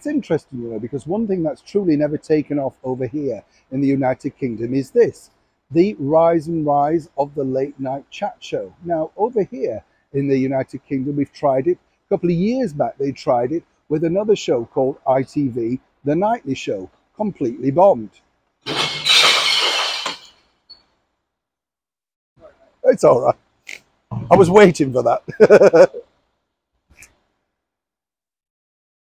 It's interesting, because one thing that's truly never taken off over here in the United Kingdom is this, the rise and rise of the late night chat show. Now, over here in the United Kingdom, we've tried it. A couple of years back, they tried it with another show called ITV, The Nightly Show, completely bombed. It's all right. I was waiting for that.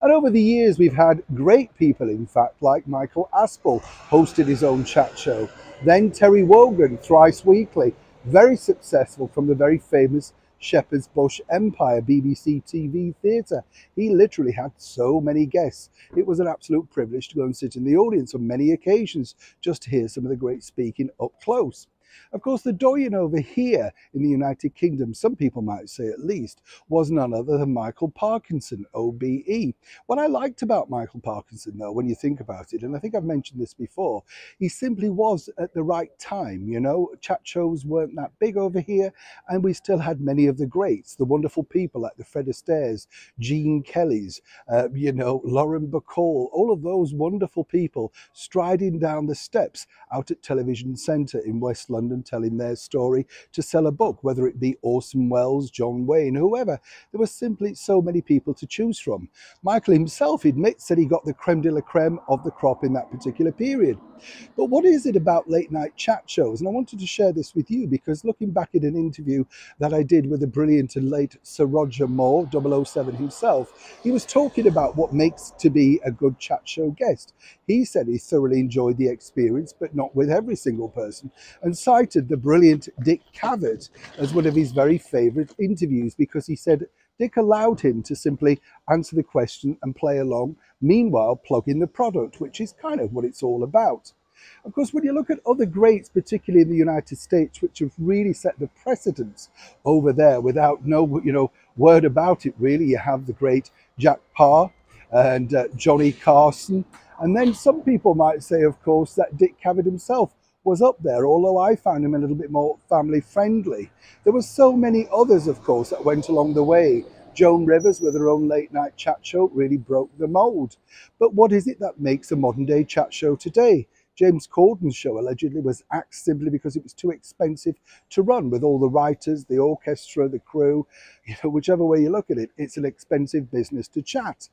And over the years, we've had great people, in fact, like Michael Aspel hosted his own chat show. Then Terry Wogan, thrice weekly, very successful from the very famous Shepherd's Bush Empire BBC TV theatre. He literally had so many guests. It was an absolute privilege to go and sit in the audience on many occasions just to hear some of the great speaking up close. Of course, the doyen over here in the United Kingdom, some people might say at least, was none other than Michael Parkinson, OBE. What I liked about Michael Parkinson, though, when you think about it, and I think I've mentioned this before, he simply was at the right time. Chat shows weren't that big over here, and we still had many of the greats, the wonderful people like the Fred Astaire's, Gene Kelly's, Lauren Bacall, all of those wonderful people striding down the steps out at Television Centre in West London, telling their story to sell a book, whether it be Orson Welles, John Wayne, whoever. There were simply so many people to choose from. Michael himself admits that he got the creme de la creme of the crop in that particular period. But what is it about late night chat shows? And I wanted to share this with you because looking back at an interview that I did with the brilliant and late Sir Roger Moore, 007 himself, he was talking about what makes to be a good chat show guest. He said he thoroughly enjoyed the experience, but not with every single person, and cited the brilliant Dick Cavett as one of his very favourite interviews because he said Dick allowed him to simply answer the question and play along, meanwhile plugging the product, which is kind of what it's all about. Of course, when you look at other greats, particularly in the United States, which have really set the precedence over there without no, word about it really, you have the great Jack Parr and Johnny Carson. And then some people might say, of course, that Dick Cavett himself was up there, although I found him a little bit more family friendly. There were so many others, of course, that went along the way. Joan Rivers with her own late night chat show really broke the mold. But what is it that makes a modern day chat show today? James Corden's show allegedly was axed simply because it was too expensive to run with all the writers, the orchestra, the crew. Whichever way you look at it, it's an expensive business to chat.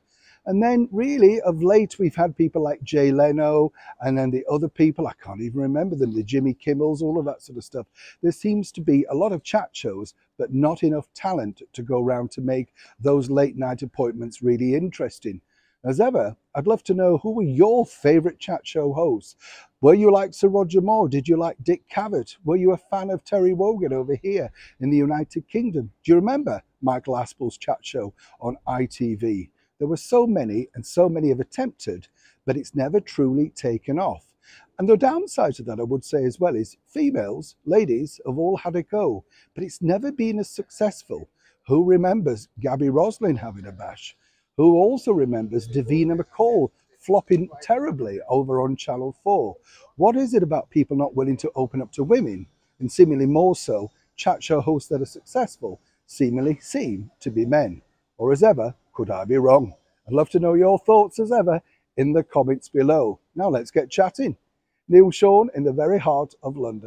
And then really of late, we've had people like Jay Leno and then the other people, I can't even remember them, the Jimmy Kimmels, all of that sort of stuff. There seems to be a lot of chat shows, but not enough talent to go around to make those late night appointments really interesting. As ever, I'd love to know who were your favourite chat show hosts. Were you like Sir Roger Moore? Did you like Dick Cavett? Were you a fan of Terry Wogan over here in the United Kingdom? Do you remember Michael Aspel's chat show on ITV? There were so many, and so many have attempted, but it's never truly taken off. And the downside to that, I would say as well, is females, ladies, have all had a go, but it's never been as successful. Who remembers Gabby Roslin having a bash? Who also remembers Davina McCall flopping terribly over on Channel 4? What is it about people not willing to open up to women, and seemingly more so, chat show hosts that are successful seemingly seem to be men? Or as ever, could I be wrong? I'd love to know your thoughts as ever in the comments below. Now let's get chatting. Neil Sean in the very heart of London.